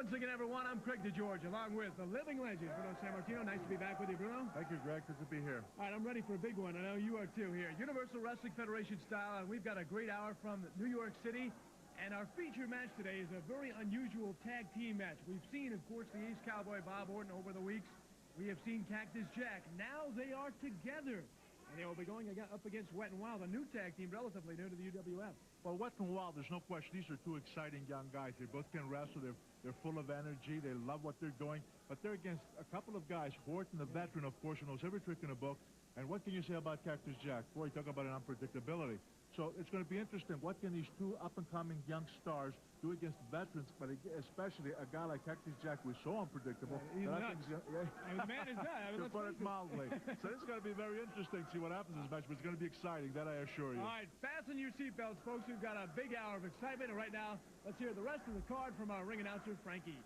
Once again, everyone, I'm Craig DeGeorge, along with the living legend, Bruno Sammartino. Nice to be back with you, Bruno. Thank you, Greg. Good to be here. All right, I'm ready for a big one. I know you are, too, here. Universal Wrestling Federation style, and we've got a great hour from New York City. And our featured match today is a very unusual tag team match. We've seen, of course, the Ace Cowboy Bob Orton over the weeks. We have seen Cactus Jack. Now they are together. And they will be going up against Wet and Wild, a new tag team, relatively new to the UWF. Well, Wet and Wild, there's no question. These are two exciting young guys. They both can wrestle. They're full of energy. They love what they're doing. But they're against a couple of guys. Orton, the veteran, of course, who knows every trick in the book. And what can you say about Cactus Jack? Boy, talk about an unpredictability. So it's going to be interesting. What can these two up-and-coming young stars do against veterans, but especially a guy like Cactus Jack, who is so unpredictable. He's nuts. The man is nuts. To put it mildly. So this is going to be very interesting to see what happens in this match, but it's going to be exciting, that I assure you. All right, fasten your seatbelts, folks. We've got a big hour of excitement, and right now, let's hear the rest of the card from our ring announcer, Frankie.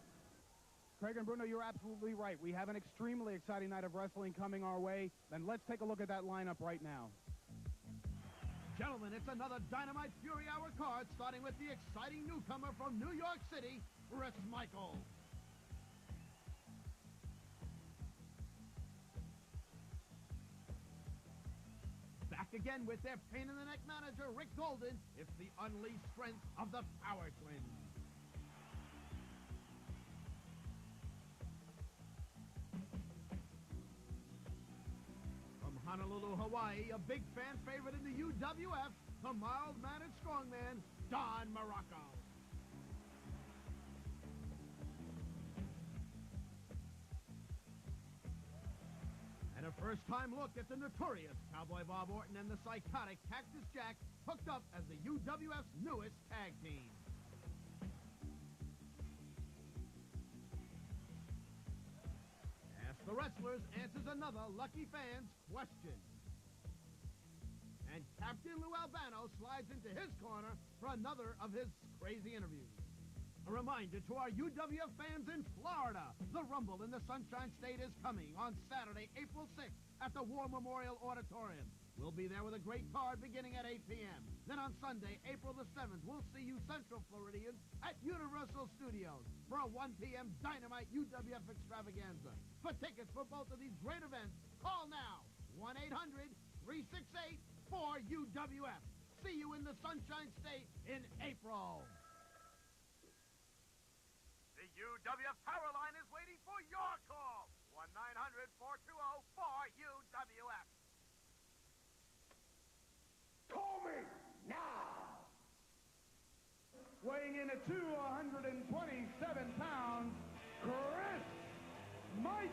Craig and Bruno, you're absolutely right. We have an extremely exciting night of wrestling coming our way. Then let's take a look at that lineup right now. Gentlemen, it's another Dynamite Fury Hour card, starting with the exciting newcomer from New York City, Chris Michaels. Back again with their pain-in-the-neck manager, Rick Golden. It's the unleashed strength of the Power Twins. Honolulu, Hawaii, a big fan favorite in the UWF, the mild-mannered strongman, Don Morocco. And a first-time look at the notorious Cowboy Bob Orton and the psychotic Cactus Jack, hooked up as the UWF's newest tag team. Ask the Wrestlers answers another lucky fan's question. And Captain Lou Albano slides into his corner for another of his crazy interviews. A reminder to our UWF fans in Florida, the Rumble in the Sunshine State is coming on Saturday, April 6th at the War Memorial Auditorium. We'll be there with a great card beginning at 8 p.m. Then on Sunday, April the 7th, we'll see you Central Floridians at Universal Studios for a 1 p.m. Dynamite UWF extravaganza. For tickets for both of these great events, call now, 1-800-368-4UWF. See you in the Sunshine State in April. The UWF Power Line is waiting for your call. 1-900-420-4UWF. Call me now! Weighing in at 227 pounds, Chris Michaels!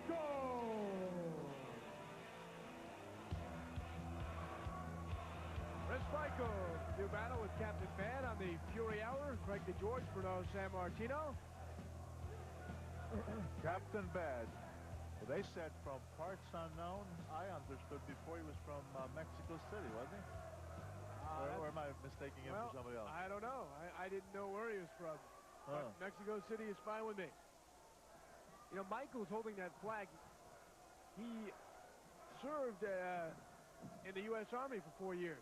Chris Michaels, new battle with Captain Bad on the Fury Hour. Craig DeGeorge, Bruno Sammartino. Captain Bad. Well, they said from parts unknown. I understood before he was from Mexico City, wasn't he? Or am I mistaking him for somebody else? I don't know. I didn't know where he was from. But Mexico City is fine with me. You know, Michael's holding that flag. He served in the U.S. Army for 4 years.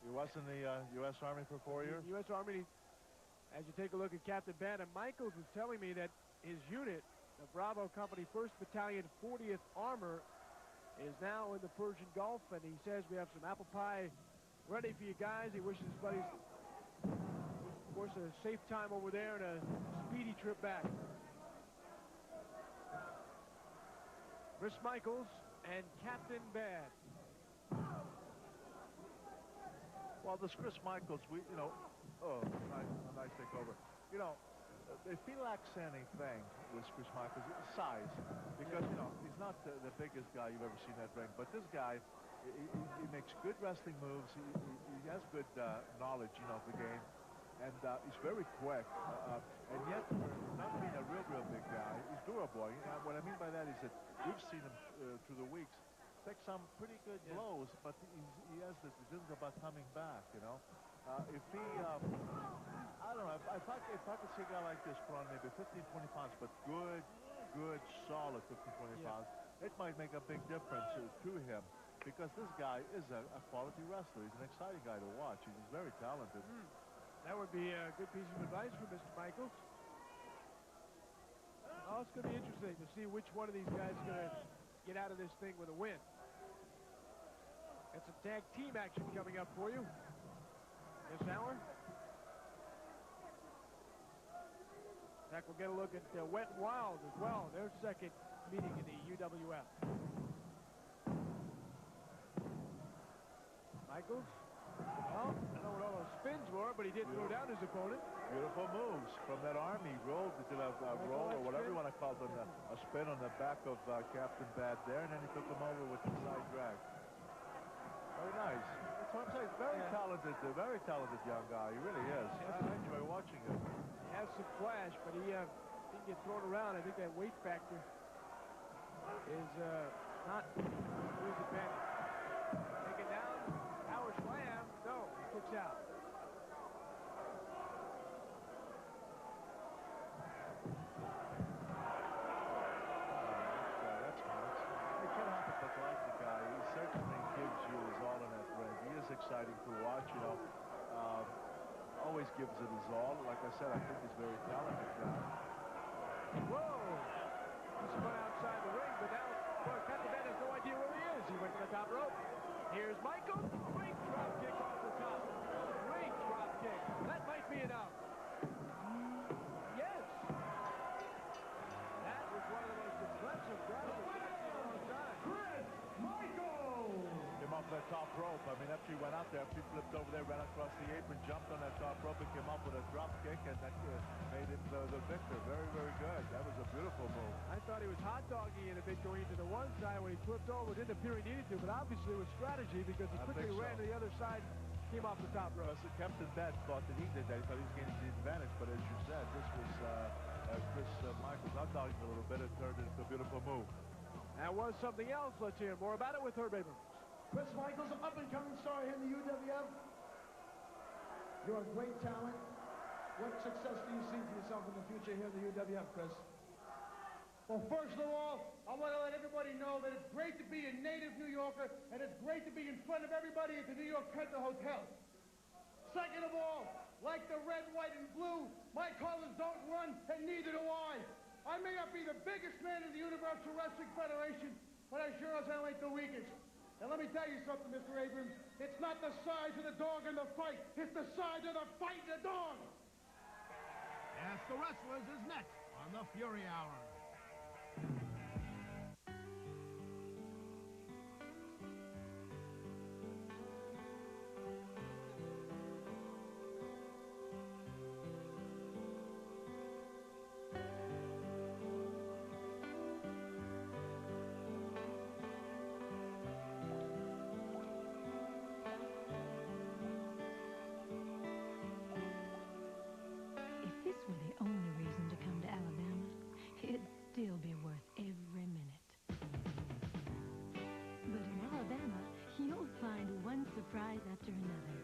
He was in the U.S. Army for 4 years? The U.S. Army, as you take a look at Captain Bad, and Michaels was telling me that his unit, the Bravo Company 1st Battalion 40th Armor, is now in the Persian Gulf, and he says we have some apple pie ready for you guys. He wishes his buddies Of course, a safe time over there and a speedy trip back. Chris Michaels and Captain Bad. Well, this Chris Michaels, a nice takeover. If he lacks anything, this Chris Michaels, size, because, he's not the biggest guy you've ever seen that ring, but this guy, he makes good wrestling moves. He has good knowledge, of the game, and he's very quick, and yet, for not being a real big guy, he's durable. What I mean by that is that we've seen him through the weeks take some pretty good blows, but he has this about coming back, if he, I don't know, if I could see a guy like this put on maybe 15, 20 pounds, but good, solid 15, 20 pounds, it might make a big difference to him, because this guy is a quality wrestler. He's an exciting guy to watch. He's very talented. That would be a good piece of advice for Mr. Michaels. Oh, it's going to be interesting to see which one of these guys is going to get out of this thing with a win. Got some tag team action coming up for you this hour. In fact, we'll get a look at Wet n Wild as well. Their second meeting in the UWF. Michaels. Well, I don't know what all those spins were, but he did throw down his opponent. Beautiful moves from that arm. He rolled to a roll, or whatever you want to call it, a spin on the back of Captain Bad there, and then he took him over with the side drag. Very nice. That's what I'm saying. Very talented young guy. He really is. I enjoy watching him. He has some flash, but he didn't get thrown around. I think that weight factor is not to his advantage. Taken down, power slam. No, he kicks out. That's nice. You can't help but like the guy. He certainly gives you his all in that ring. He is exciting to watch, always gives it his all. Like I said, I think he's very talented guy. Whoa! He spun outside the ring, but now Captain Bad has no idea where he is. He went to the top rope. Here's Michael. Great drop kick off the top. Great drop kick. That might be enough. Yes. That was one of the most impressive drops I've seen in a long time. Chris Michaels! Came off that top rope. I mean, after he went out there, after he flipped over there, ran across the apron, jumped on that top rope, and came up with a drop kick, and that made him the victor. Very, very good. That was a beautiful move. I thought he was hot dogging it a bit going into the one side when he flipped over. Didn't appear he needed to, but obviously it was strategy because he quickly ran to the other side, came off the top rope. So Captain Bad thought that he did that. He thought he was gaining the advantage, but as you said, this was Chris Michaels hot dogging a little bit and turned it into a beautiful move. That was something else. Let's hear more about it with Herb Abrams. Chris Michaels, an up-and-coming star here in the UWF. You're a great talent. What success do you see for yourself in the future here in the UWF, Chris? Well, first of all, I want to let everybody know that it's great to be a native New Yorker, and it's great to be in front of everybody at the New York Penta Hotel. Second of all, like the red, white, and blue, my colors don't run, and neither do I. I may not be the biggest man in the Universal Wrestling Federation, but I sure as hell ain't the weakest. And let me tell you something, Mr. Abrams. It's not the size of the dog in the fight. It's the size of the fight in the dog. Ask the Wrestlers is next on the Fury Hour. Still be worth every minute. But in Alabama, you'll find one surprise after another.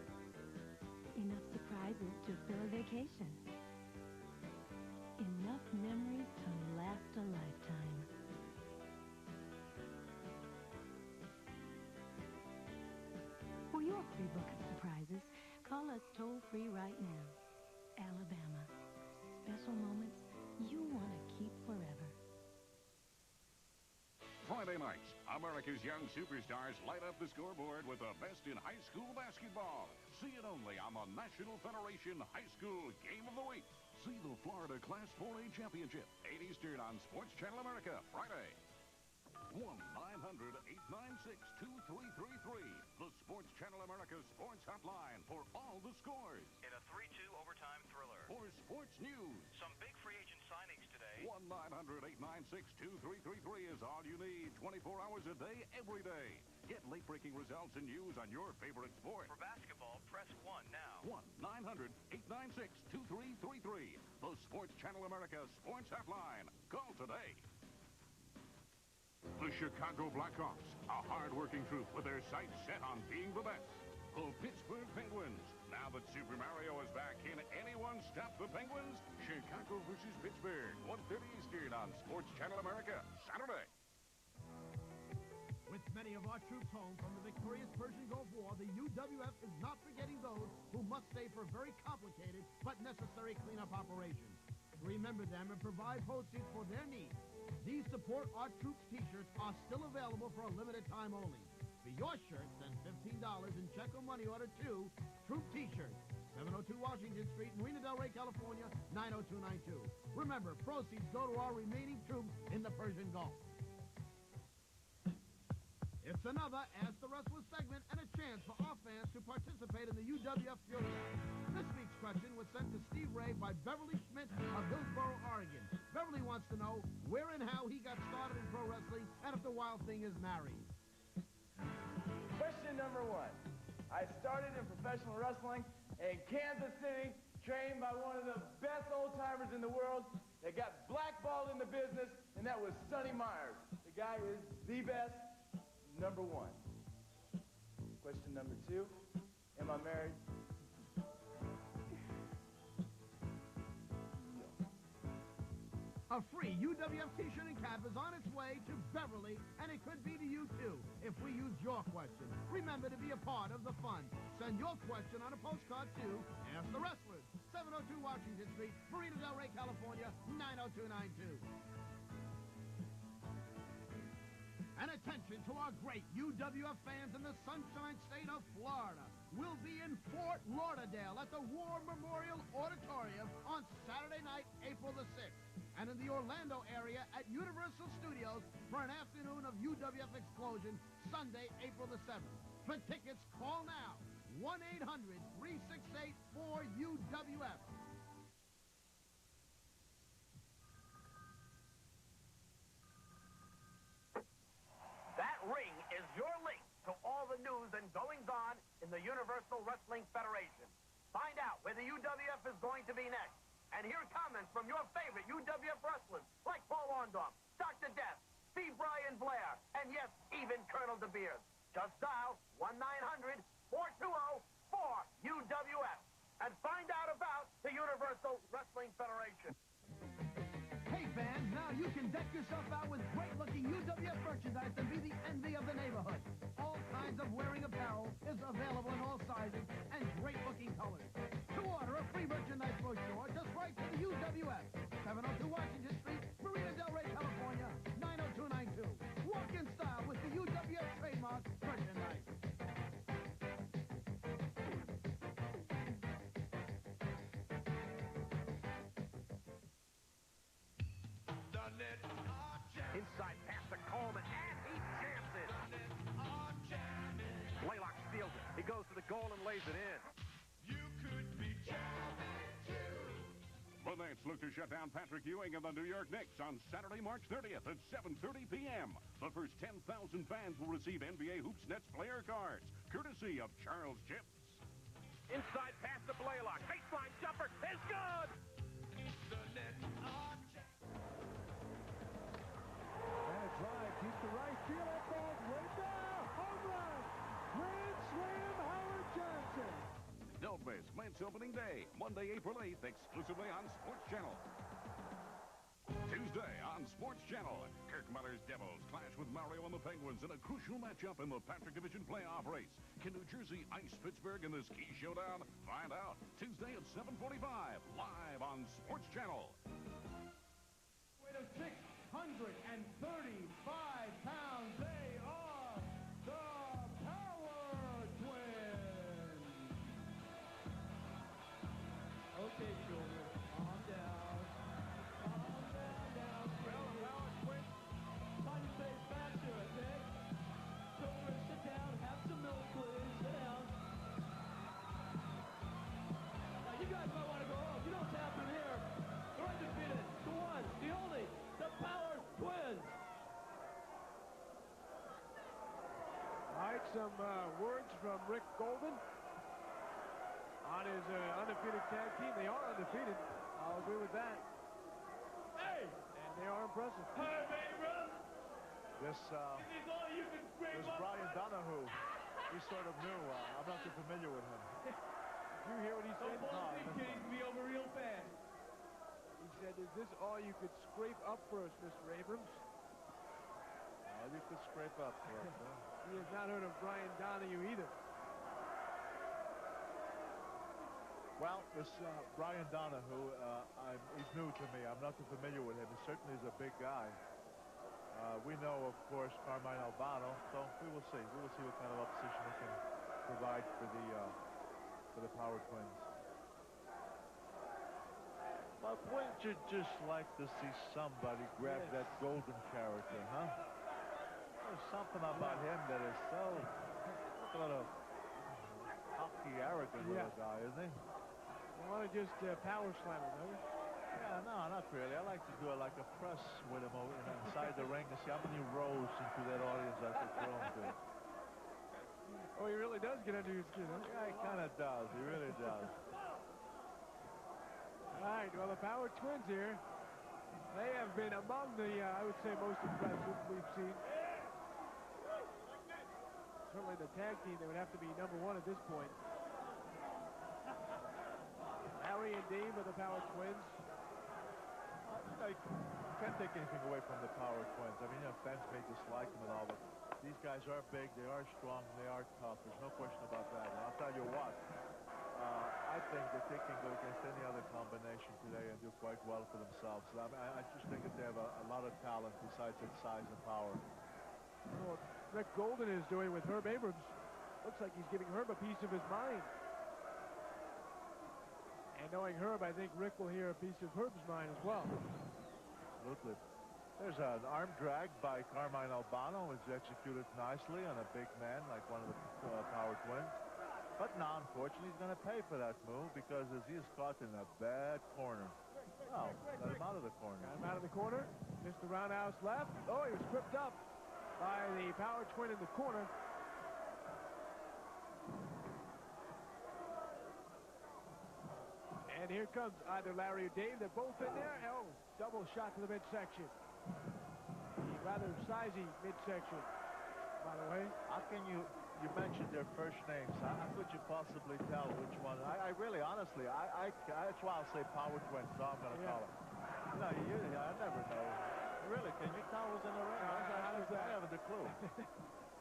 Enough surprises to fill a vacation. Enough memories to last a lifetime. For your free book of surprises, call us toll-free right now. Alabama. Special moments you want to keep forever. Friday nights America's young superstars light up the scoreboard with the best in high school basketball. See it only on the National Federation High School Game of the Week. See the Florida Class 4A Championship, 8 Eastern on Sports Channel America, Friday. 1-900-896-2333. The Sports Channel America Sports Hotline for all the scores. In a 3-2 overtime thriller. For sports news. Some big free agent signings today. 1-900-896-2333 is all you need. 24 hours a day, every day. Get late-breaking results and news on your favorite sport. For basketball, press 1 now. 1-900-896-2333. The Sports Channel America Sports Hotline. Call today. The Chicago Blackhawks, a hard-working troop with their sights set on being the best. The Pittsburgh Penguins. Now that Super Mario is back, can anyone stop the Penguins? Chicago versus Pittsburgh, 1:30 Eastern on Sports Channel America, Saturday. With many of our troops home from the victorious Persian Gulf War, the UWF is not forgetting those who must stay for very complicated but necessary cleanup operations. Remember them and provide proceeds for their needs. These Support Our Troops t-shirts are still available for a limited time only. For your shirt, send $15 in check or money order to Troop T-shirts, 702 Washington Street, Marina Del Rey, California, 90292. Remember, proceeds go to our remaining troops in the Persian Gulf. It's another Ask the Wrestler segment and a chance for our fans to participate in the UWF Fury. This week's question was sent to Steve Ray by Beverly Schmidt of Hillsboro, Oregon. Beverly wants to know where and how he got started in pro wrestling and if the Wild Thing is married. Question number 1. I started in professional wrestling in Kansas City, trained by one of the best old-timers in the world that got blackballed in the business, and that was Sonny Myers. The guy is the best. Number 1. Question number 2. Am I married? A free UWF t-shirt and cap is on its way to Beverly, and it could be to you too if we use your question. Remember to be a part of the fun. Send your question on a postcard to Ask the Wrestlers, 702 Washington Street, Marina Del Rey, California, 90292. And attention to our great UWF fans in the Sunshine State of Florida. We'll be in Fort Lauderdale at the War Memorial Auditorium on Saturday night, April the 6th. And in the Orlando area at Universal Studios for an afternoon of UWF Explosion, Sunday, April the 7th. For tickets, call now, 1-800-368-4UWF. That ring is your link to all the news and goings-on in the Universal Wrestling Federation. Find out where the UWF is going to be next. And hear comments from your favorite UWF wrestlers, like Paul Orndorff, Dr. Death, Steve Brian Blair, and yes, even Colonel De Beers. Just dial 1-900-420-4UWF and find out about the Universal Wrestling Federation. Hey fans, now you can deck yourself out with great-looking UWF merchandise and be the envy of the neighborhood. All kinds of wearing apparel is available in all sizes and great-looking colors. To order a free merchandise brochure, just write to the UWF, 702 Washington Street, Marina Del Rey, California, 90292. Walk in style with the UWF trademark merchandise. Inside past the Coleman, and he jams it. Blaylock steals it. He goes to the goal and lays it in. The Nets look to shut down Patrick Ewing and the New York Knicks on Saturday, March 30th at 7:30 p.m. The first 10,000 fans will receive NBA Hoops Nets player cards, courtesy of Charles Chips. Inside pass to Blaylock. Baseline jumper is good. The Nets are And a drive deep to right field. That ball's way down. Home run. Grand slam, Howard Johnson. Don't miss Mets opening day, Monday, April 8th, exclusively on Sports Channel. Tuesday on Sports Channel, Kirk Miller's Devils clash with Mario and the Penguins in a crucial matchup in the Patrick Division playoff race. Can New Jersey ice Pittsburgh in this key showdown? Find out Tuesday at 7:45, live on Sports Channel. Weight of 635 pounds, they are like some words from Rick Golden on his undefeated tag team. They are undefeated. I'll agree with that. Hey! And they are impressive. Hey, this Brian Donahue, he's sort of new. I'm not too familiar with him. Did you hear what he said? Getting me over real fast. He said, is this all you could scrape up for us, Mr. Abrams? All you could scrape up for us, huh? He has not heard of Brian Donahue either. Well, this Brian Donahue, he's new to me. I'm not too familiar with him. He certainly is a big guy. We know, of course, Carmine Albano, so we will see. We will see what kind of opposition he can provide for the Power Twins. But wouldn't you just like to see somebody grab that Golden character, huh? There's something about him that is so sort of cocky, arrogant little guy, isn't he? You want to just power slam him, don't you? Yeah, no, not really. I like to do it like a press with him over inside the ring and see how many rows into that audience I could throw him to. Oh, he really does get under your skin, huh? Yeah, he kind of does. He really does. All right, well, the Power Twins here, they have been among the, I would say, most impressive we've seen. Certainly the tag team, they would have to be number one at this point. Larry and Dave are the Power Twins. You can't take anything away from the Power Twins. I mean, fans may dislike them and all, but these guys are big, they are strong, they are tough. There's no question about that. And I'll tell you what, I think that they can go against any other combination today and do quite well for themselves. I just think that they have a lot of talent besides its size and power. Well, Rick Golden is doing with Herb Abrams. Looks like he's giving Herb a piece of his mind. And knowing Herb, I think Rick will hear a piece of Herb's mind as well. Absolutely. There's an arm drag by Carmine Albano. It's executed nicely on a big man like one of the Power Twins. But now, unfortunately, he's going to pay for that move because as he is caught in a bad corner. Oh, got him out of the corner. Got him out of the corner. Missed the roundhouse left. Oh, he was tripped up by the Power Twin in the corner. And here comes either Larry or Dave. They're both in there. Oh, double shot to the midsection. The rather sizey midsection, by the way. How can you mentioned their first names. How could you possibly tell which one? I really, honestly, that's why I'll say Power Twins, so I'm going to call it. No, I never know. Really, can you tell who's in the ring? I haven't a clue.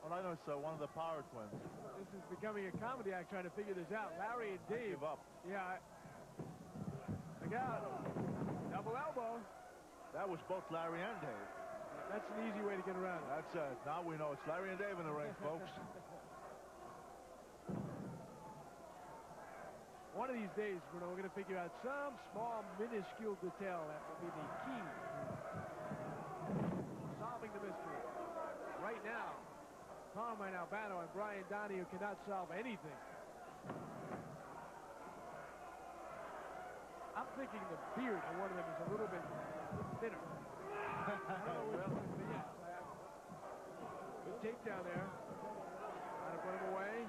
Well, I know it's one of the Power Twins. This is becoming a comedy act trying to figure this out. Larry and Dave. Give up. Yeah. Look out. Double elbow. That was both Larry and Dave. That's an easy way to get around it. That's it. Now we know it's Larry and Dave in the ring, folks. One of these days, we're going to figure out some small, minuscule detail that will be the key to solving the mystery. Right now, Carmine Albano and Brian Donahue cannot solve anything. I'm thinking the beard of one of them is a little bit thinner. I don't know which one, but yes. Good takedown there. Trying to put him away.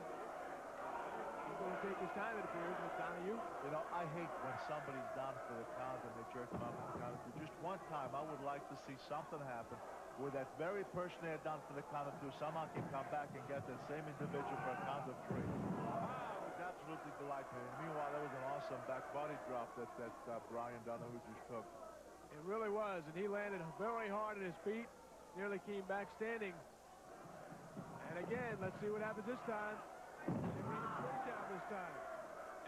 He's going to take his time, it appears, with Donahue. You know, I hate when somebody's down for the count and they jerk him out for the count. Just one time, I would like to see something happen where that very person they had done for the count of two somehow can come back and get the same individual for a count of three. Wow, it was absolutely delightful. And meanwhile, that was an awesome back body drop that Brian Donahue just took. It really was, and he landed very hard at his feet. Nearly came back standing. And again, let's see what happens this time. They beat him straight down this time.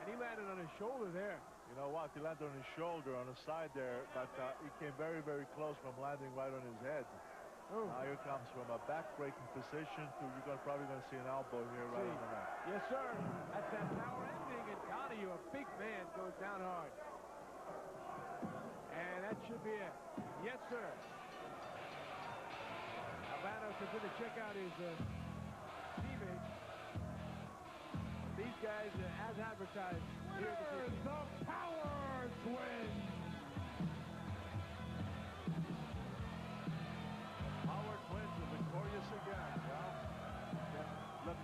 And he landed on his shoulder there. You know what? He landed on his shoulder on the side there, but he came very, very close from landing right on his head. Oh. Now here comes from a back-breaking position to probably going to see an elbow here right on the neck. Yes, sir. That's that power ending, and Donahue, a big man, goes down hard. And that should be it. Yes, sir. Albano comes in to check out his teammates. These guys, as advertised, here at the Power Twins. Power Twins are victorious again. Well, let me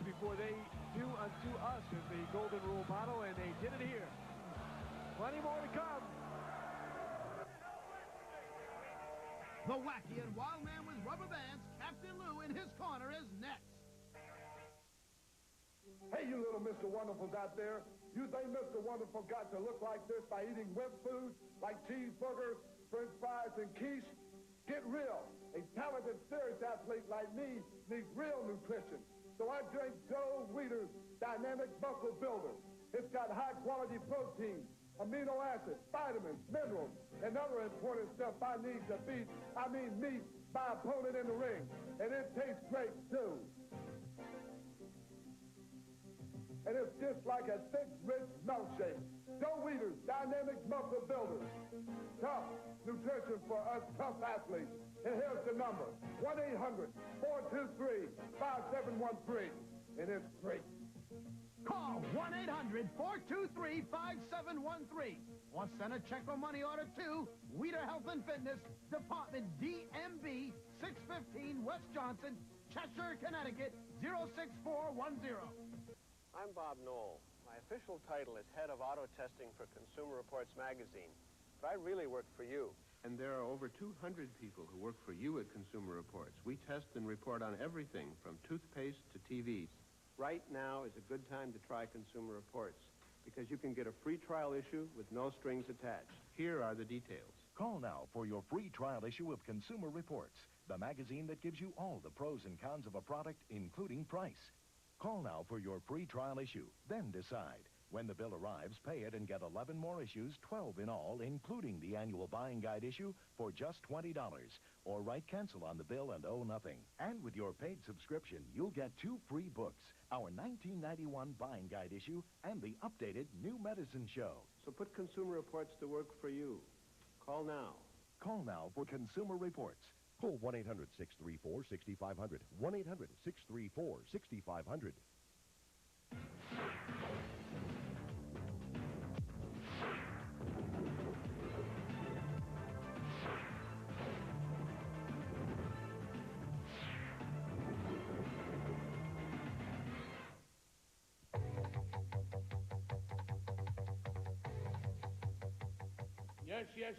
before they do unto us is the golden rule motto, and they did it here. Plenty more to come. The wacky and wild man with rubber bands, Captain Lou, in his corner is next. Hey, you little Mr. Wonderfuls out there. You think Mr. Wonderful got to look like this by eating wimp food like cheeseburgers, french fries, and quiche? Get real. A talented, serious athlete like me needs real nutrition. So I drink Joe Weider's Dynamic Muscle Builder. It's got high-quality protein, amino acids, vitamins, minerals, and other important stuff I need to beat, meet my opponent in the ring. And it tastes great, too. And it's just like a thick, rich milkshake. Joe Weider's Dynamic Muscle Builder. Tough nutrition for us tough athletes. And here's the number, 1-800-423-5713. And it's free. Call 1-800-423-5713. Or send a check or money order to Weider Health and Fitness, Department DMB, 615 West Johnson, Cheshire, Connecticut, 06410. I'm Bob Knoll. My official title is Head of Auto Testing for Consumer Reports magazine, but I really work for you. And there are over 200 people who work for you at Consumer Reports. We test and report on everything from toothpaste to TVs. Right now is a good time to try Consumer Reports because you can get a free trial issue with no strings attached. Here are the details. Call now for your free trial issue of Consumer Reports, the magazine that gives you all the pros and cons of a product, including price. Call now for your free trial issue, then decide. When the bill arrives, pay it and get 11 more issues, 12 in all, including the annual buying guide issue, for just $20. Or write cancel on the bill and owe nothing. And with your paid subscription, you'll get 2 free books, our 1991 buying guide issue and the updated New Medicine Show. So put Consumer Reports to work for you. Call now. Call now for Consumer Reports. Call 1-800-634-6500. 1-800-634-6500.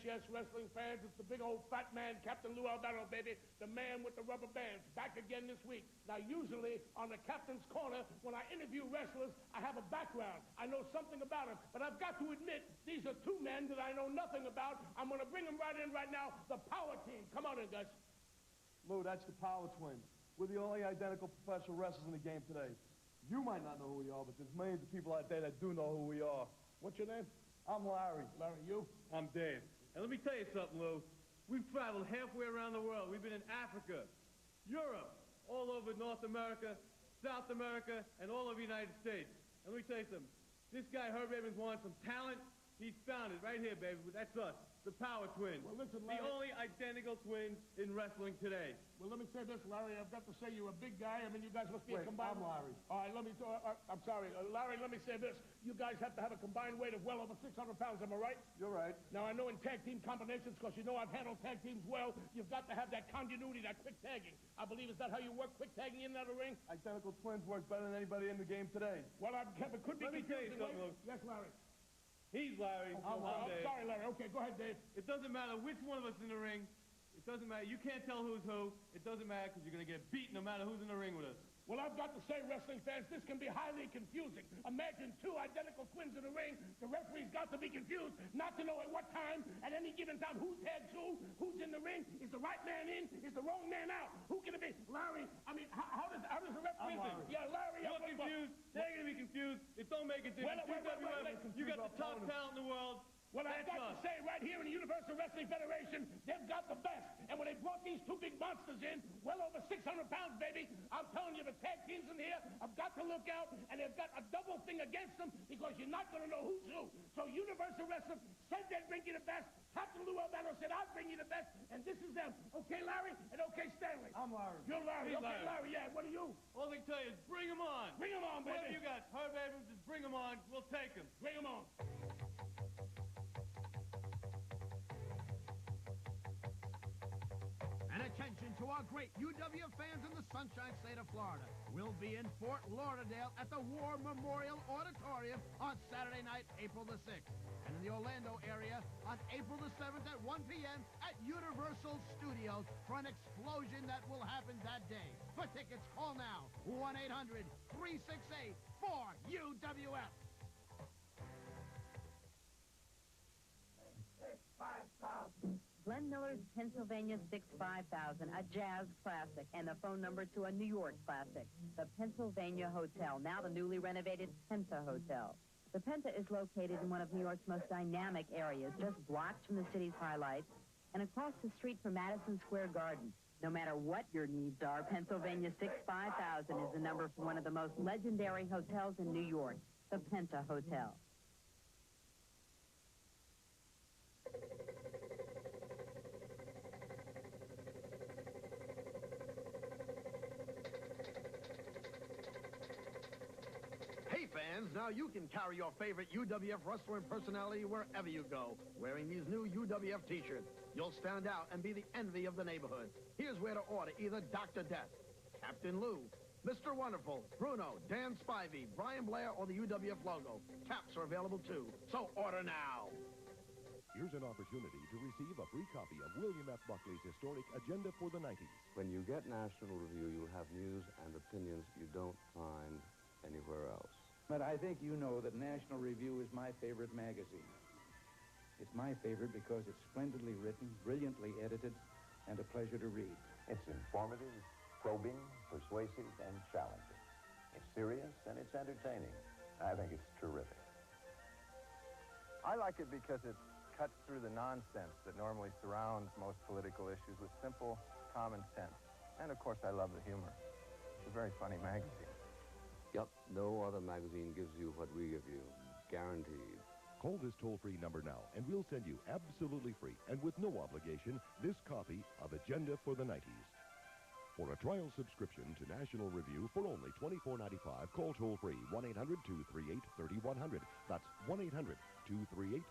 Yes, wrestling fans, it's the big old fat man, Captain Lou Albano, baby, the man with the rubber bands, back again this week. Now, usually on the Captain's Corner, when I interview wrestlers, I have a background. I know something about them, but I've got to admit, these are 2 men that I know nothing about. I'm going to bring them right in right now, the Power Team. Come on in, guys. Lou, that's the Power Twins. We're the only identical professional wrestlers in the game today. You might not know who we are, but there's millions of people out there that do know who we are. What's your name? I'm Larry. Larry, you? I'm Dave. And let me tell you something, Lou. We've traveled halfway around the world. We've been in Africa, Europe, all over North America, South America, and all over the United States. And let me tell you something. This guy, Herb Abrams, wants some talent. He's found it right here, baby. That's us, the Power Twins. Well, listen, the Larry, only identical twins in wrestling today. Well, let me say this, Larry. I've got to say you're a big guy. I mean, you guys must be a combined... I'm Larry. All right, I'm sorry. Larry, let me say this. You guys have to have a combined weight of well over 600 pounds, am I right? You're right. Now, I know in tag team combinations, because you know I've handled tag teams well, you've got to have that continuity, that quick tagging. I believe, is that how you work, quick tagging in and out of the ring? Identical twins work better than anybody in the game today. Well, it could be... Let me tell you something, Lou. Yes, Larry. He's Larry. Okay, I'm Dave. Sorry, Larry. Okay, go ahead, Dave. It doesn't matter which one of us in the ring. It doesn't matter. You can't tell who's who. It doesn't matter because you're going to get beat no matter who's in the ring with us. Well, I've got to say, wrestling fans, this can be highly confusing. Imagine 2 identical twins in the ring. The referee's got to be confused, not to know at what time, at any given time, who tags who's in the ring. Is the right man in? Is the wrong man out? Who can it be? Larry, I mean, how does the referee think? Yeah, Larry. You're confused. They're going to be confused. It don't make a difference. Wait, you got the top talent in the world. Well, I've got to say, right here in the Universal Wrestling Federation, they've got the best. And when they brought these 2 big monsters in, well over 600 pounds, baby, I'm telling you, the tag teams in here have got to look out, and they've got a double thing against them because you're not going to know who's who. So Universal Wrestling said they'd bring you the best. Captain Lou Albano said, I'll bring you the best, and this is them. Okay, Larry, and okay, Stanley. I'm Larry. You're Larry. He's okay, Larry. Yeah, what are you? All I can tell you is bring them on. Bring them on, baby. Whatever you got, Herb Abrams, just bring them on. We'll take them. Bring them on. And attention to to our great UWF fans in the Sunshine State of Florida. We'll be in Fort Lauderdale at the War Memorial Auditorium on Saturday night, April the 6th. And in the Orlando area on April the 7th at 1 p.m. at Universal Studios for an explosion that will happen that day. For tickets, call now, 1-800-368-4UWF. Glenn Miller's Pennsylvania 65000, a jazz classic, and the phone number to a New York classic, the Pennsylvania Hotel, now the newly renovated Penta Hotel. The Penta is located in one of New York's most dynamic areas, just blocks from the city's highlights, and across the street from Madison Square Garden. No matter what your needs are, Pennsylvania 65000 is the number for one of the most legendary hotels in New York, the Penta Hotel. Hey fans, now you can carry your favorite UWF wrestler personality wherever you go, wearing these new UWF t-shirts. You'll stand out and be the envy of the neighborhood. Here's where to order either Dr. Death, Captain Lou, Mr. Wonderful, Bruno, Dan Spivey, Brian Blair, or the UWF logo. Caps are available too, so order now. Here's an opportunity to receive a free copy of William F. Buckley's historic Agenda for the 90s. When you get National Review, you'll have news and opinions you don't find anywhere else. But I think you know that National Review is my favorite magazine. It's my favorite because it's splendidly written, brilliantly edited, and a pleasure to read. It's informative, probing, persuasive, and challenging. It's serious, and it's entertaining. I think it's terrific. I like it because it cuts through the nonsense that normally surrounds most political issues with simple, common sense. And, of course, I love the humor. It's a very funny magazine. Yep, no other magazine gives you what we give you. Guaranteed. Call this toll-free number now, and we'll send you absolutely free and with no obligation this copy of Agenda for the 90s. For a trial subscription to National Review for only $24.95, call toll-free 1-800-238-3100. That's 1-800-238-3100.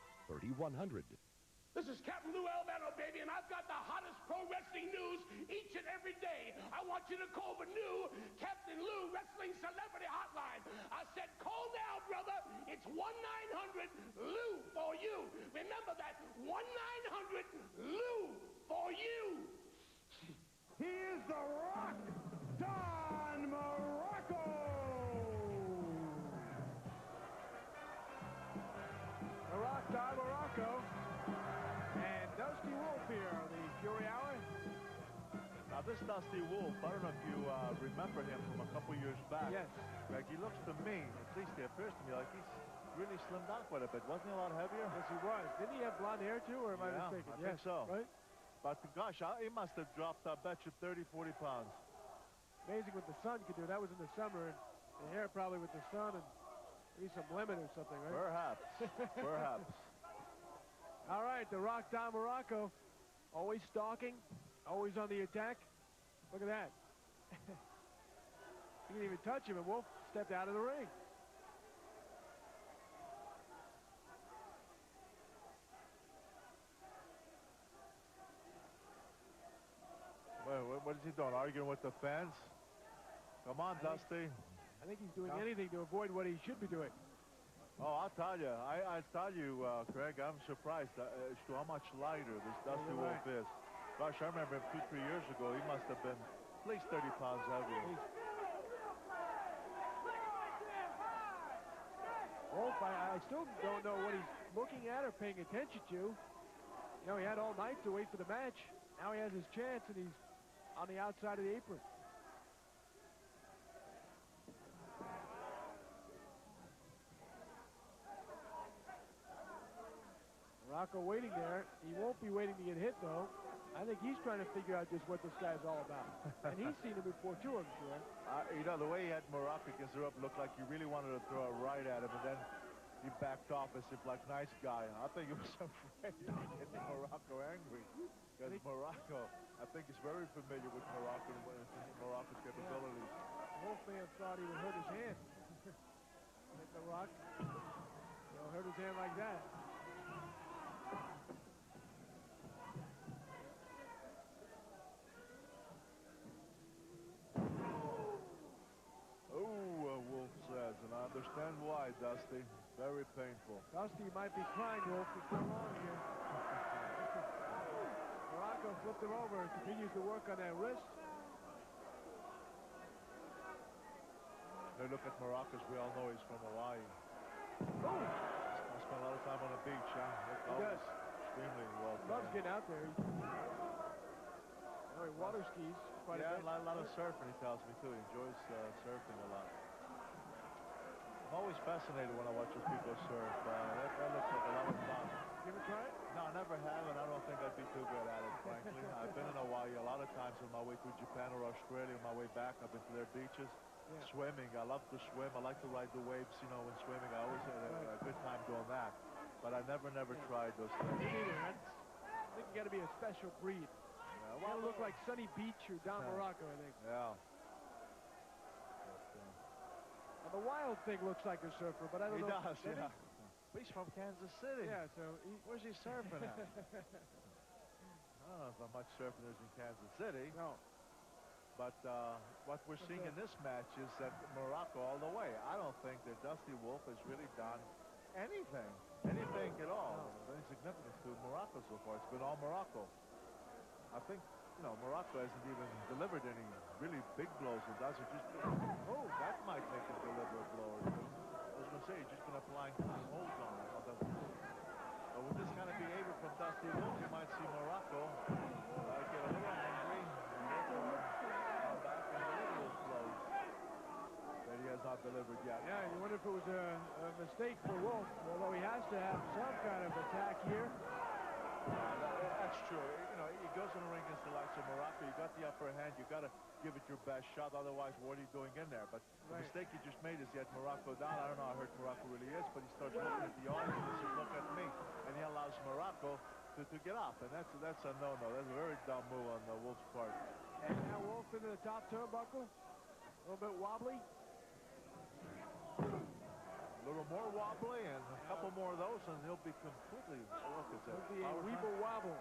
This is Captain Lou Albano, baby, and I've got the hottest pro wrestling news each and every day. I want you to call the new Captain Lou Wrestling Celebrity Hotline. I said, call now, brother. It's 1-900-LOU for you. Remember that, 1-900-LOU for you. Here's The Rock, Don Morocco. The Rock, Don Morocco. And Dusty Wolf here on the Fury Hour. Now, this Dusty Wolf, I don't know if you remember him from a couple years back. Yes. Greg, he looks to me, at least it appears to me, like he's really slimmed down quite a bit. Wasn't he a lot heavier? Yes, he was. Didn't he have blonde hair, too, or am I mistaken? I think so. Right? But, gosh, he must have dropped, I bet you, 30, 40 pounds. Amazing what the sun could do. That was in the summer, and the hair probably with the sun and maybe some lemon or something, right? Perhaps. Perhaps. All right, The Rock, Don Morocco, always stalking, always on the attack. Look at that. He didn't even touch him, and Wolf stepped out of the ring. What is he doing? Arguing with the fans? Come on, Dusty. I think he's doing anything to avoid what he should be doing. Oh, I'll tell you. I tell you, Craig, I'm surprised as to how much lighter this Dusty Wolf is. Gosh, I remember him 2-3 years ago. He must have been at least 30 pounds heavier. Wolf, I still don't know what he's looking at or paying attention to. You know, he had all night to wait for the match. Now he has his chance, and he's on the outside of the apron. Morocco waiting there. He won't be waiting to get hit, though. I think he's trying to figure out just what this guy's all about. And he's seen him before, too, I'm sure. You know, the way he had Morocco against the rope looked like he really wanted to throw a right at him, and then he backed off as if like, nice guy. I think he was afraid of getting Morocco angry. Because Morocco, I think, is very familiar with Morocco's capabilities. Wolfman thought he would hurt his hand. Hit the Rock. He'll hurt his hand like that. understand why, Dusty. Very painful. Dusty might be crying, Wolf. It's so long here. Morocco flipped him over. Continues to work on that wrist. Hey, look at Morocco. As we all know, he's from Hawaii. Oh! I spent a lot of time on the beach, huh? He does. Extremely well. Loves getting out there. He water skis quite a bit. A lot of surfing, he tells me, too. He enjoys surfing a lot. I'm always fascinated when I watch those people surf. That looks like a lot of fun. You ever try it? No, I never have, and I don't think I'd be too good at it, frankly. I've been in Hawaii a lot of times on my way to Japan or Australia. On my way back, I've been to their beaches. Yeah. Swimming, I love to swim. I like to ride the waves, you know, when swimming. I always had a good time doing that. But I never tried those things. Me neither. I think you got to be a special breed. Yeah, You gotta look like Sunny Beach or Don Morocco, I think. Yeah. Now, the Wild thing looks like a surfer, but I don't know. He does, yeah. He's from Kansas City. Yeah, so where's he surfing at? I don't know if much surfing there's in Kansas City. No. But what we're seeing in this match is that Morocco all the way. I don't think that Dusty Wolf has really done anything at all. Any significance to Morocco so far. It's been all Morocco. I think, you know, Morocco hasn't even delivered any really big blows. It does. It just, oh, that might make him deliver a blow or two. I was going to say, he's just been applying holds on it. But with this kind of behavior from Dusty Wolf, you might see Morocco get a little angry and therefore come back and deliver those blows that he has not delivered yet. Yeah, you wonder if it was a mistake for Wolf, although he has to have some kind of attack here. That's true. You know, he goes in the ring against the likes of Morocco. You got the upper hand. You got to give it your best shot. Otherwise, what are you doing in there? But the mistake he just made is he had Morocco down. I don't know how hurt Morocco really is, but he starts looking at the audience and says, "Look at me," and he allows Morocco to get up, and that's a no-no. That's a very dumb move on Wolf's part. And now Wolf into the top turnbuckle. A little bit wobbly. A little more wobbly and a couple more of those, and he'll be completely. Look at that. The Weeble wobble.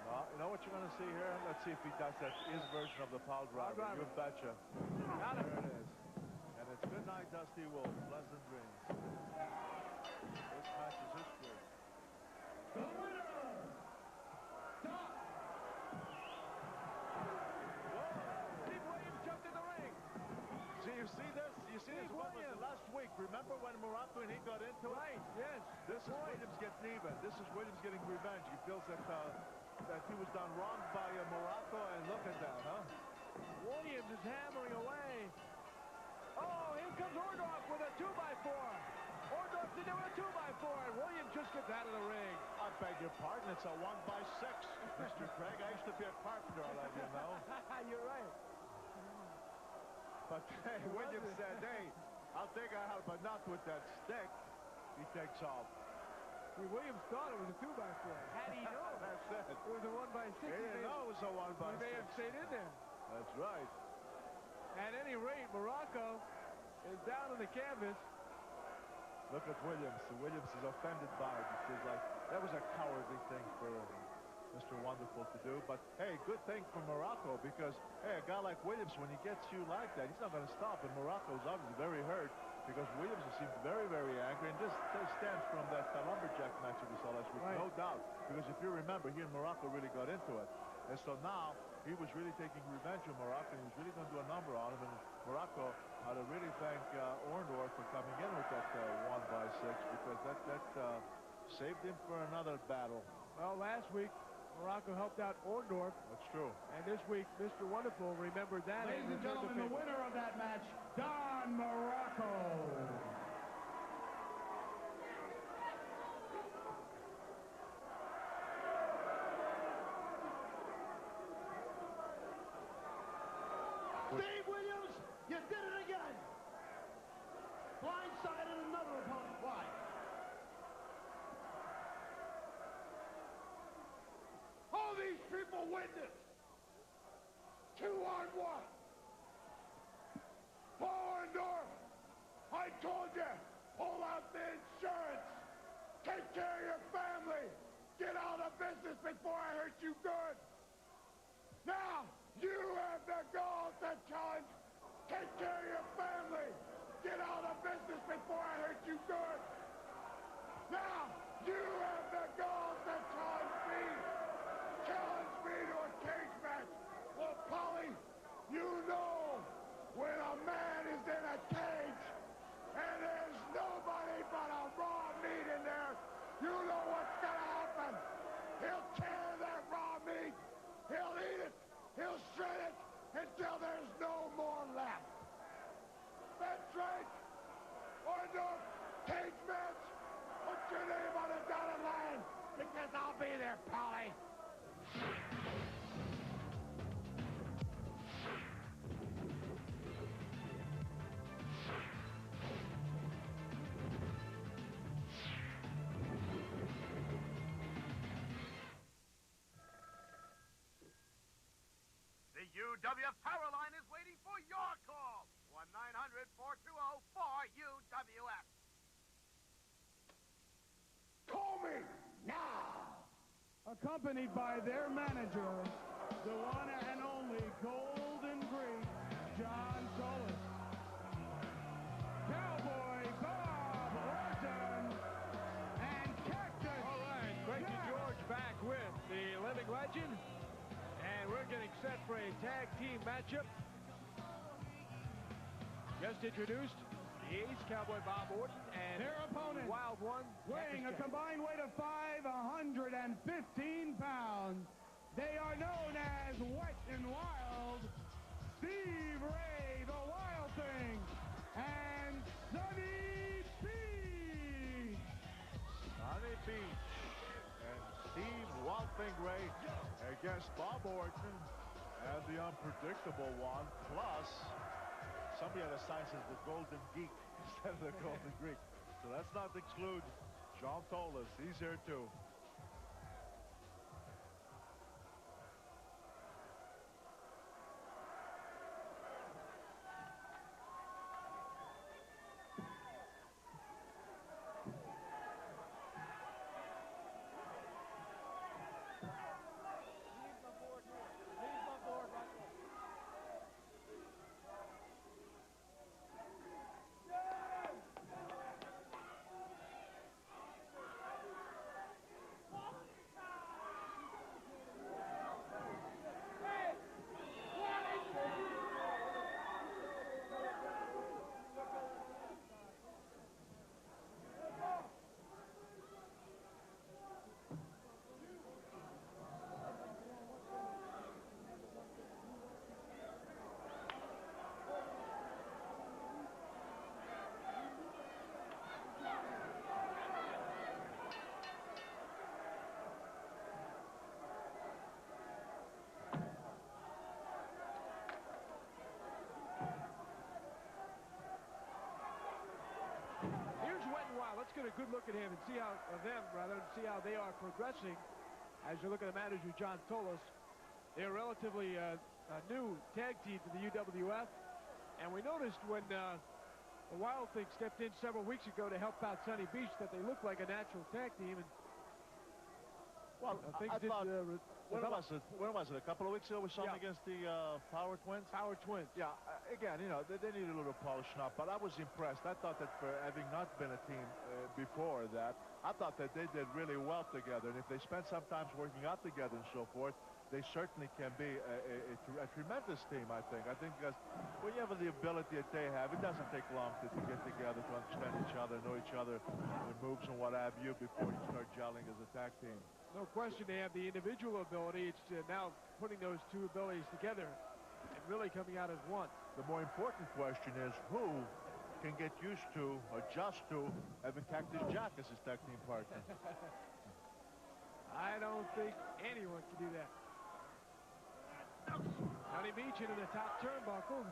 No, you know what you're going to see here? Let's see if he does that. His version of the pile driver. You betcha. Got it. There it is. And it's good night, Dusty Wolf. Pleasant dreams. This match is history. The winner, Steve Williams jumped in the ring. See, you see this? You see this? What was it last week? Remember when Morocco and he got into it? Right, yes. This is Williams getting even. This is Williams getting revenge. He feels that he was done wrong by Morocco, and look at that, huh? Williams is hammering away. Oh, here comes Orndorff with a 2x4. Orndorff to do a 2x4, and Williams just gets out of the ring. I beg your pardon, it's a 1x6, Mr. Craig. I used to be a carpenter, I'll let you know. You're right. But hey, Williams said, hey, I'll take a help, but not with that stick. He takes off. See, Williams thought it was a 2x4. Had he known That's it. It was a 1x6. He didn't know it was a 1x6. He may have stayed in there. That's right. At any rate, Morocco is down on the canvas. Look at Williams. Williams is offended by it. He feels like that was a cowardly thing for Mr. Wonderful to do. But, hey, good thing for Morocco because, hey, a guy like Williams, when he gets you like that, he's not going to stop. And Morocco's obviously very hurt because Williams seems very, very angry. And this stems from that lumberjack match that we saw last week, no doubt. Because if you remember, he and Morocco really got into it. And so now he was really taking revenge on Morocco, and he was really going to do a number on him. And Morocco had to really thank Orndorff for coming in with that 1x6 because that saved him for another battle. Well, last week, Morocco helped out Orndorff. That's true. And this week, Mr. Wonderful remembered that. Ladies and gentlemen, the winner of that match, Don Morocco. Steve Williams, you did it again. Blindsided another opponent. Why? All these people witnessed. 2-on-1. Orndorff, I told you, pull out the insurance. Take care of your family. Get out of business before I hurt you good. Now, you have the gall to challenge. Take care of your family. Get out of business. business before I hurt you good. Now, you have the gall to challenge me to a cage match. Well, Polly, you know when a man is in a cage and there's nobody but a raw meat in there, you know what's gonna happen. He'll tear that raw meat, he'll eat it, he'll shred it until there's no more left. That's right. Orton, cage match. Put your name on the dotted line because I'll be there, Polly. The UWF Power Line is waiting for your call. 1-900-420-4UWF. Call me now. Accompanied by their manager, the one and only Golden Greek, John Solis. Cowboy Bob Orton and Cactus. All right, Frankie George back with the living legend. And we're getting set for a tag team matchup. Just introduced, the Ace, Cowboy Bob Orton, and their opponent, Wild One, weighing a combined weight of 515 pounds. They are known as Wet and Wild, Steve Ray, the Wild Thing, and Sonny Beach. Sonny Beach and Steve Wild Thing Ray against Bob Orton and the unpredictable one, plus somebody had a sign says the Golden Geek instead of the Golden Greek. So let's not exclude John Solis. He's here too. Let's get a good look at him and see how see how they are progressing. As you look at the manager, John Solis, they're relatively a new tag team to the UWF, and we noticed when the Wild Thing stepped in several weeks ago to help out Sonny Beach that they looked like a natural tag team. And well, I thought, when was it? A couple of weeks ago we saw them against the Power Twins? Power Twins. Yeah, again, you know, they need a little polishing up, but I was impressed. I thought that for having not been a team before that, I thought that they did really well together. And if they spend some time working out together and so forth, they certainly can be a tremendous team, I think. I think because when you have the ability that they have, it doesn't take long to get together, to understand each other, know each other, their moves and what have you, before you start gelling as a tag team. No question they have the individual ability. It's now putting those two abilities together and really coming out as one. The more important question is who can get used to, adjust to, having Cactus Jack as his tag team partner. I don't think anyone can do that. Sonny Beach into the top turnbuckle.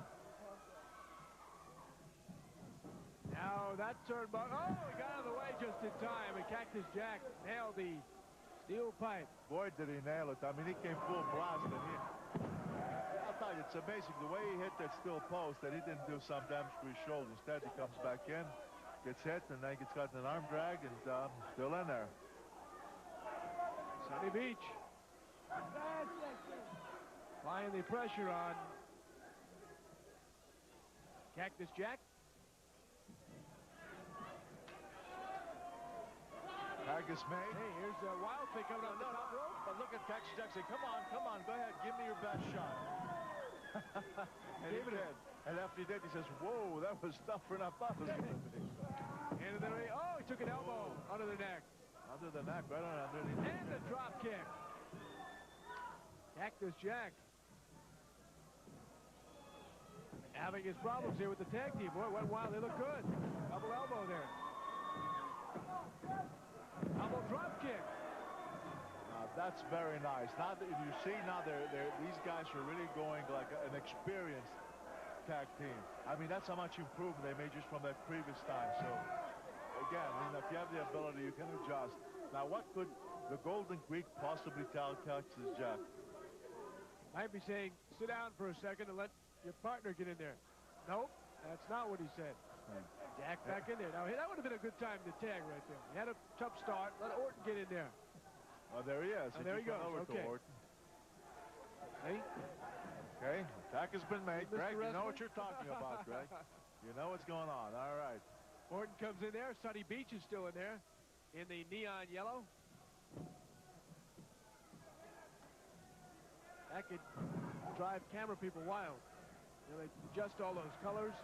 Now that turnbuckle, oh, he got out of the way just in time, and Cactus Jack nailed the steel pipe. Boy, did he nail it. I mean, he came full blast, and I'll tell you, it's amazing the way he hit that steel post that he didn't do some damage to his shoulder. Instead, he comes back in, gets hit, and then gets got an arm drag, and still in there. Sonny Beach applying the pressure on Cactus Jack. tag is made. Hey, here's Wild Thing coming on the top rope. But look at Cactus Jack say, come on, go ahead, give me your best shot. And he did. And after he did, he says, whoa, that was tougher than I thought it was going to be. Into the ring. Oh, he took an elbow under the neck. Under the neck, right on underneath. And the drop kick. Cactus Jack having his problems here with the tag team. Boy, went wild. They look good. Double elbow there. Double drop kick. That's very nice. Now that you see, now these guys are really going like an experienced tag team. I mean, that's how much improvement they made just from that previous time. So, again, you know, if you have the ability, you can adjust. Now, what could the Golden Greek possibly tell Cactus Jack? Might be saying, sit down for a second and let your partner get in there. Nope, that's not what he said. Jack back in there. Now, that would have been a good time to tag right there. He had a tough start. Let Orton get in there. Oh, there he is. Oh, there he goes. Okay. See? Okay, attack has been made. Greg, you know what you're talking about, Greg. You know what's going on. All right. Orton comes in there. Sunny Beach is still in there in the neon yellow. That could drive camera people wild. You know, they adjust all those colors.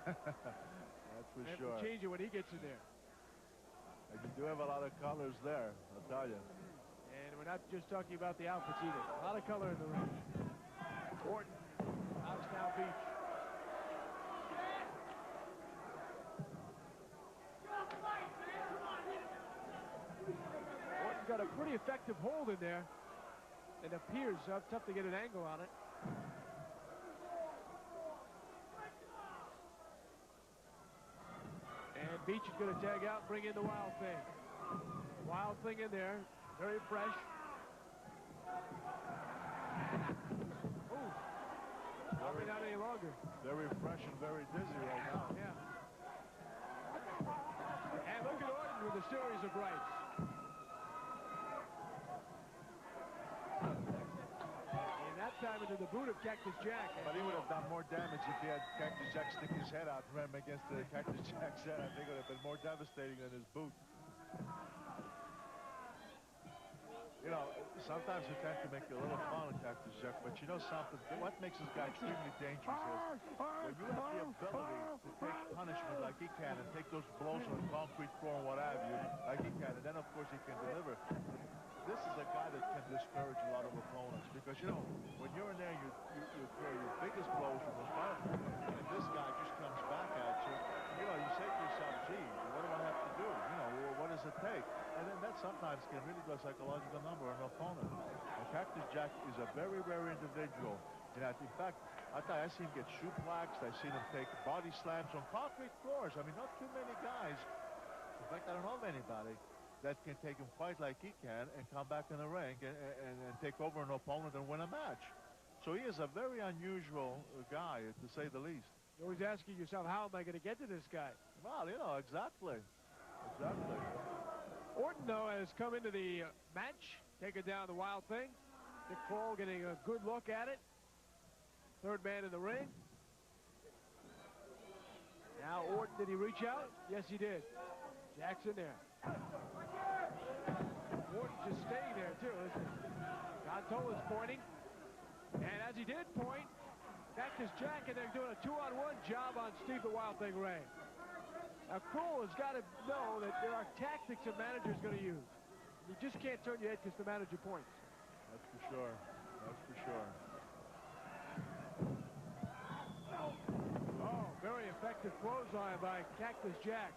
That's for and sure. Change it when he gets in there. And you do have a lot of colors there, I'll tell you. And we're not just talking about the outfits either. A lot of color in the ring. Orton knocks down Beach. Orton's got a pretty effective hold in there. It appears tough to get an angle on it. And Beach is going to tag out and bring in the Wild Thing. Wild Thing in there, very fresh. Ooh, not any longer. Very fresh and very dizzy right now. Yeah. And look at Orton with a series of rights. And that time into the boot of Cactus Jack. But he would have done more damage if he had Cactus Jack stick his head out and ram against the Cactus Jack's head. I think it would have been more devastating than his boot. You know, sometimes we tend to make a little fun of Cactus Jack, but you know something? What makes this guy extremely dangerous is when you have the ability to take punishment like he can and take those blows on the concrete floor and what have you, like he can, and then of course he can deliver. This is a guy that can discourage a lot of opponents because, you know, when you're in there, you throw your biggest blows from the front, and this guy just comes back at you. You know, you say to yourself, gee, what do I have to do? You know, what does it take? And then that sometimes can really do a psychological number on an opponent. And Cactus Jack is a very rare individual. In fact, I've seen him get shoeplexed. I've seen him take body slams on concrete floors. I mean, not too many guys. In fact, I don't know of anybody that can take him fight like he can and come back in the ring and take over an opponent and win a match. So he is a very unusual guy, to say the least. You're always asking yourself, how am I going to get to this guy? Well, you know, exactly. Exactly. Orton, though, has come into the match, taking down the Wild Thing. Dick Kroll getting a good look at it. Third man in the ring. Now Orton, did he reach out? Yes, he did. Jack's in there. Orton just staying there, too, isn't he? John Tola's pointing. And as he did point, Cactus Jack, and they're doing a 2-on-1 job on Steve the Wild Thing Ray. Now, Kroll has got to know that there are tactics a manager's going to use. You just can't turn your head because the manager points. That's for sure. That's for sure. Oh, very effective clothesline by Cactus Jack.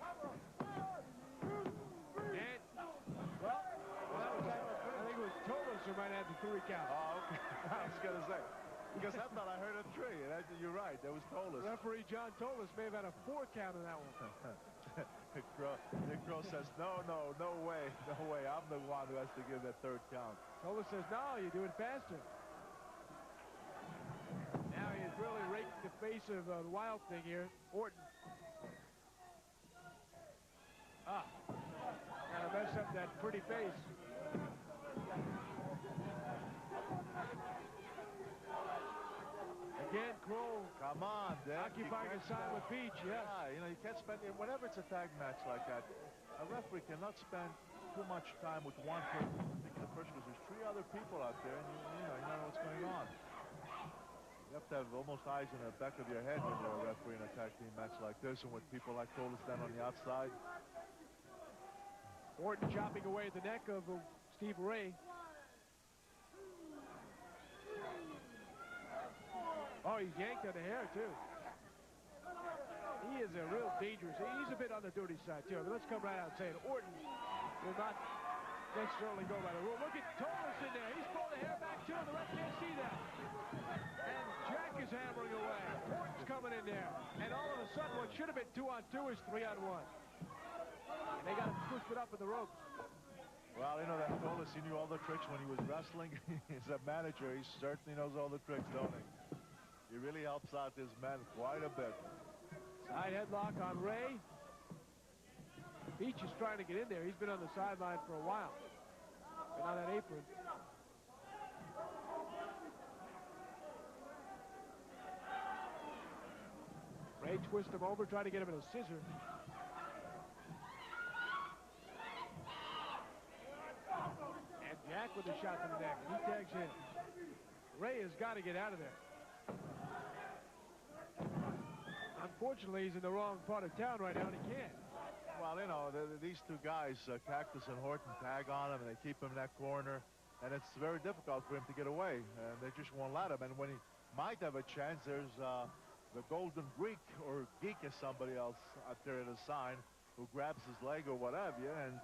And, well, I think it was Tolos who might have the 3 count. Oh, okay. I was going to say. Because I thought I heard a 3, and you're right, that was Tolos. Referee John Tolos may have had a 4 count on that one. Nick Kroll says, no way, I'm the one who has to give that 3rd count. Tolos says, no, you do it faster. Now he's really raking the face of the Wild Thing here, Orton. Gotta mess up that pretty face. Again, Kroll Come on, Dick. Occupying his side with Beach, yes. Yeah, you know, you can't spend, whenever it's a tag match like that, a referee cannot spend too much time with one particular person because there's 3 other people out there and you know what's going on. You have to have almost eyes in the back of your head when you're a referee in a tag team match like this and with people like Tolis stand on the outside. Orton chopping away at the neck of Steve Ray. Oh, he's yanked on the hair, too. He is a real dangerous. He's a bit on the dirty side, too. I mean, let's come right out and say it. Orton will not necessarily go by the rule. Look at Tolis in there. He's pulling the hair back, too. The ref can't see that. And Jack is hammering away. Orton's coming in there. And all of a sudden, what should have been 2-on-2 is 3-on-1. And they got him twisted up in the ropes. Well, you know that Tolis, he knew all the tricks when he was wrestling. He's a manager. He certainly knows all the tricks, don't he? He really helps out his men quite a bit. Side headlock on Ray. Beach is trying to get in there. He's been on the sideline for a while. Been on that apron. Ray twists him over, trying to get him in a scissor. And Jack with a shot to the neck. He tags in. Ray has got to get out of there. Unfortunately, he's in the wrong part of town right now, and he can't. Well, you know, these 2 guys, Cactus and Horton, tag on him, and they keep him in that corner. And it's very difficult for him to get away. And they just won't let him. And when he might have a chance, there's the Golden Greek, or Geek as somebody else up there at a sign, who grabs his leg or whatever. And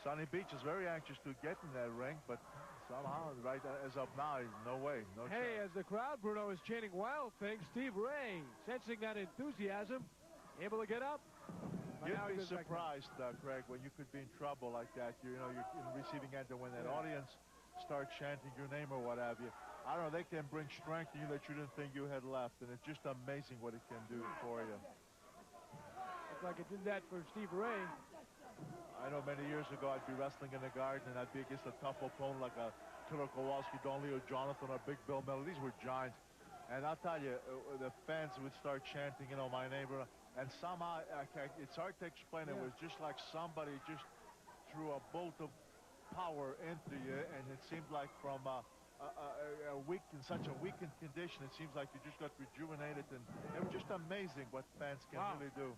Sonny Beach is very anxious to get in that ring, but somehow, right as of now, no way, no chance. Hey, as the crowd, Bruno, is chanting wild things, Steve Ray, sensing that enthusiasm, able to get up. You'd be surprised, Craig, when you could be in trouble like that. You're in receiving end, and when that audience starts chanting your name or what have you, I don't know, they can bring strength to you that you didn't think you had left, and it's just amazing what it can do for you. Looks like it did that for Steve Ray. I know many years ago I'd be wrestling in the Garden and I'd be against a tough opponent like a Killer Kowalski, Donley, or Jonathan, or Big Bill Miller. These were giants. And I'll tell you, the fans would start chanting, you know, my name. And somehow, it's hard to explain. It was just like somebody just threw a bolt of power into you. And it seemed like from a weak, in such a weakened condition, it seems like you just got rejuvenated. And it was just amazing what fans can really do.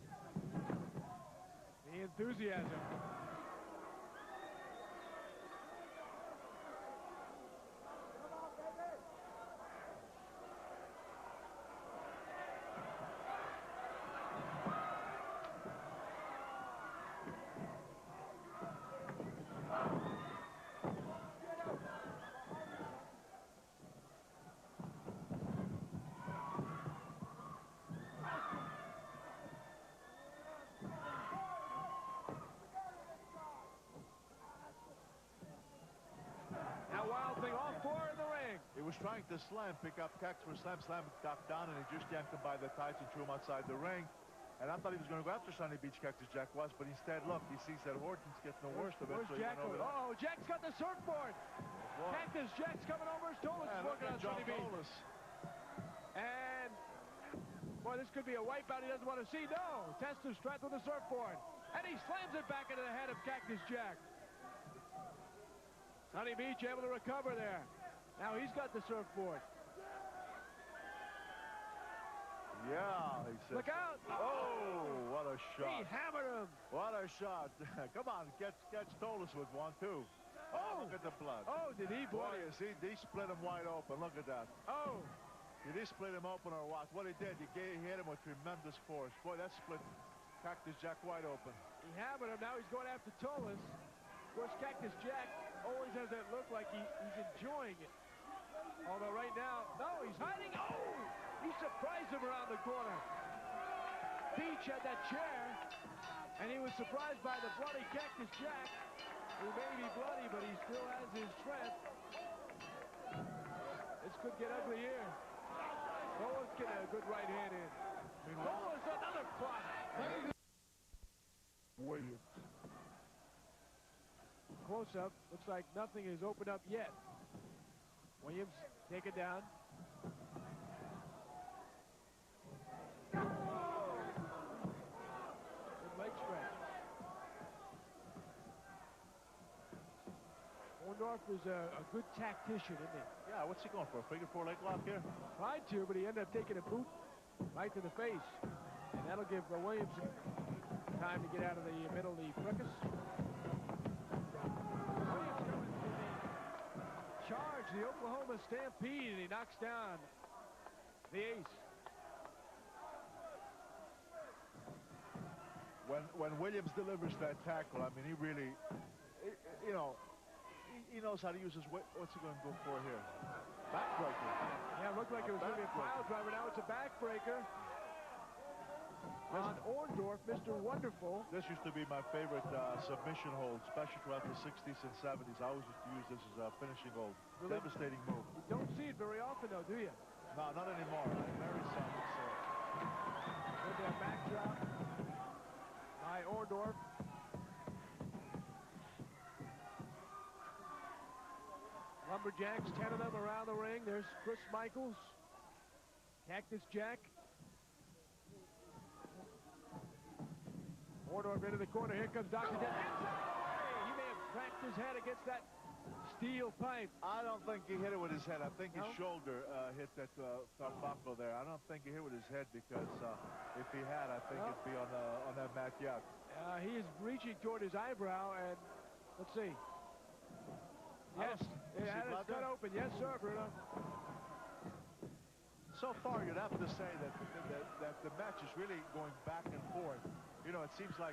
The enthusiasm. He was trying to pick up Cactus for slam, ducked down, and he just yanked him by the tights and threw him outside the ring. And I thought he was going to go after Sonny Beach, Cactus Jack was, but instead, look, he sees that Horton's getting the worst of it. Where's Jack? Oh, Jack's got the surfboard. Cactus Jack's coming over. Tolis is working on Sonny Beach. And, boy, this could be a wipeout he doesn't want to see. No, test his strength with the surfboard. And he slams it back into the head of Cactus Jack. Sonny Beach able to recover there. Now he's got the surfboard. Yeah, he says. Look out! Oh, what a shot. He hammered him. What a shot. Come on, catch Tolis with one, too. Oh, look at the blood. Oh, did he? Boy, you see, he split him wide open. Look at that. Oh. Did he split him open or what? What he did, he hit him with tremendous force. Boy, that split Cactus Jack wide open. He hammered him. Now he's going after Tolis. Of course, Cactus Jack always has that look like he's enjoying it. Although right now, no, he's hiding. Oh, he surprised him around the corner. Beach had that chair, and he was surprised by the bloody Cactus Jack, who may be bloody, but he still has his strength. This could get ugly here. Tolis get a good right hand in. Tolis another plot. Williams. Close-up. Looks like nothing is opened up yet. Williams take it down. Orndorff is a good tactician, isn't he? Yeah, what's he going for? A figure four leg lock here? Tried to, but he ended up taking a boot right to the face. And that'll give Williams time to get out of the middle of the fricas. Williams coming for the charge, the Oklahoma Stampede, and he knocks down the ace. When Williams delivers that tackle, I mean, he really, you know, he knows how to use his weight. What's he going to go for here? Backbreaker. Yeah, it looked like it was going to be a pile driver. Now it's a backbreaker on Orndorff, Mr. Wonderful. This used to be my favorite submission hold, especially throughout the 60s and 70s. I always used to use this as a finishing hold. Really? Devastating move. You don't see it very often, though, do you? No, not anymore. Very seldom. With that backdrop by Orndorff. Lumberjacks, 10 of them around the ring. There's Chris Michaels, Cactus Jack. Orndorff into the corner. Here comes Dr. Death. He may have cracked his head against that steel pipe. I don't think he hit it with his head. I think his shoulder hit that buckle there. I don't think he hit with his head because if he had, I think it'd be on that mat yacht. He is reaching toward his eyebrow, and let's see. Yes, it is cut open. Yes, sir, Bruno. So far, you'd have to say that the match is really going back and forth. You know, it seems like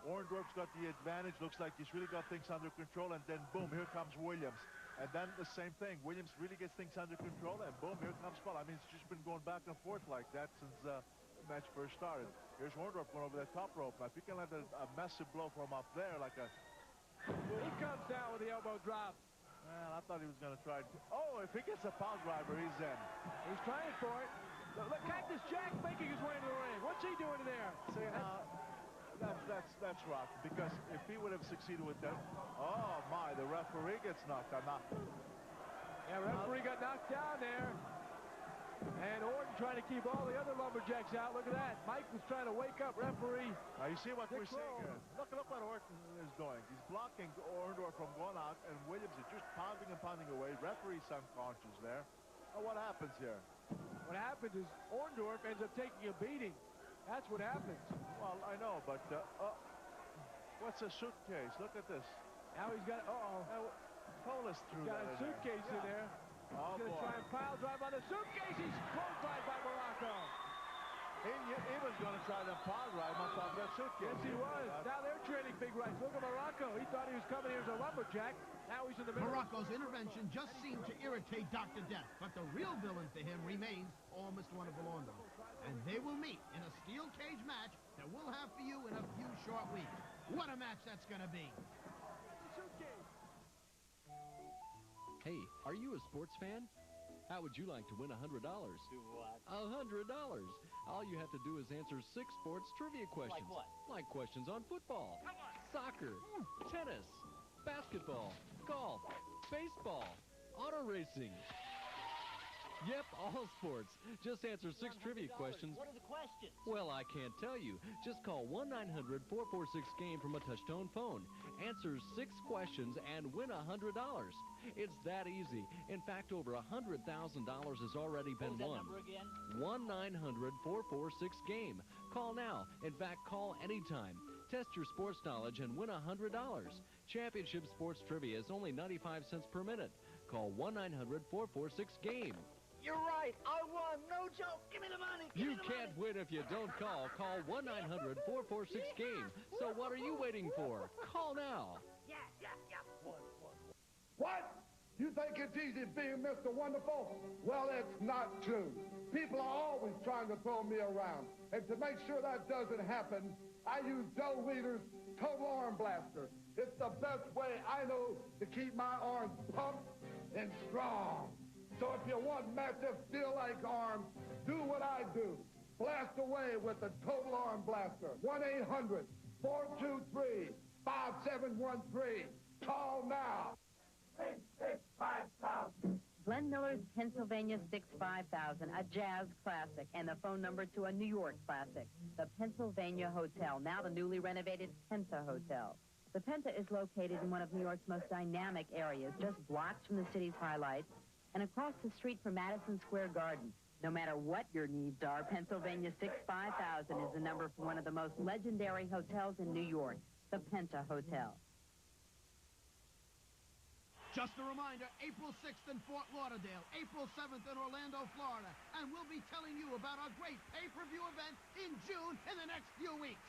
Orndorff's got the advantage. Looks like he's really got things under control, and then boom, here comes Williams. And then the same thing. Williams really gets things under control, and boom, here comes Paul. I mean, it's just been going back and forth like that since the match first started. Here's Orndorff going over that top rope. Now, if you can let a massive blow from up there, like a... He comes down with the elbow drop. Well, I thought he was going to try. Oh, if he gets a power driver, he's in. He's trying for it. Look, Cactus Jack making his way into the ring. What's he doing there? See, that's rock. Because if he would have succeeded with that, oh my, the referee gets knocked out. Yeah, referee got knocked down there. And Orton trying to keep all the other Lumberjacks out. Look at that. Mike was trying to wake up referee. Now, you see what we're seeing here. Look what Orton is doing. He's blocking Orndorff from going out, and Williams is just pounding and pounding away. Referee's unconscious there. Oh, what happens here? What happens is Orndorff ends up taking a beating. That's what happens. Well, I know, but what's a suitcase? Look at this. Now he's got, pull us through that. He's got a suitcase in there. Oh, he's going to try and pile drive on the suitcase. He's clotheslined by Morocco. He was going to try to pile drive on top of that suitcase. Yes, he was. Now they're trading big rights. Look at Morocco. He thought he was coming here as a lumberjack. Now he's in the middle. Morocco's intervention just seemed to irritate Dr. Death, but the real villain for him remains Mr. Wonderful Orndorff. And they will meet in a steel cage match that we'll have for you in a few short weeks. What a match that's going to be. Hey, are you a sports fan? How would you like to win $100? Do what? $100. All you have to do is answer 6 sports trivia questions. Like what? Like questions on football, soccer, tennis, basketball, golf, baseball, auto racing. Yep, all sports. Just answer 6 trivia questions. What are the questions? Well, I can't tell you. Just call 1-900-446-GAME from a touch-tone phone. Answer 6 questions and win $100. It's that easy. In fact, over $100,000 has already been won. What was that number again? 1-900-446-GAME. Call now. In fact, call anytime. Test your sports knowledge and win $100. Championship Sports Trivia is only 95 cents per minute. Call 1-900-446-GAME. You're right. I won. No joke. Give me the money. You can't win if you don't call. Call 1-900-446-GAME. So what are you waiting for? Call now. Yeah. What? You think it's easy being Mr. Wonderful? Well, it's not true. People are always trying to throw me around. And to make sure that doesn't happen, I use Joe Weider's Total Arm Blaster. It's the best way I know to keep my arms pumped and strong. So if you want massive steel-like arms, do what I do. Blast away with the Total Arm Blaster. 1-800-423-5713. Call now. 865,000. Glenn Miller's Pennsylvania 65000, a jazz classic, and the phone number to a New York classic. The Pennsylvania Hotel, now the newly renovated Pensa Hotel. The Penta is located in one of New York's most dynamic areas, just blocks from the city's highlights and across the street from Madison Square Garden. No matter what your needs are, Pennsylvania 65000 is the number for one of the most legendary hotels in New York, the Penta Hotel. Just a reminder, April 6th in Fort Lauderdale, April 7th in Orlando, Florida, and we'll be telling you about our great pay-per-view event in June in the next few weeks.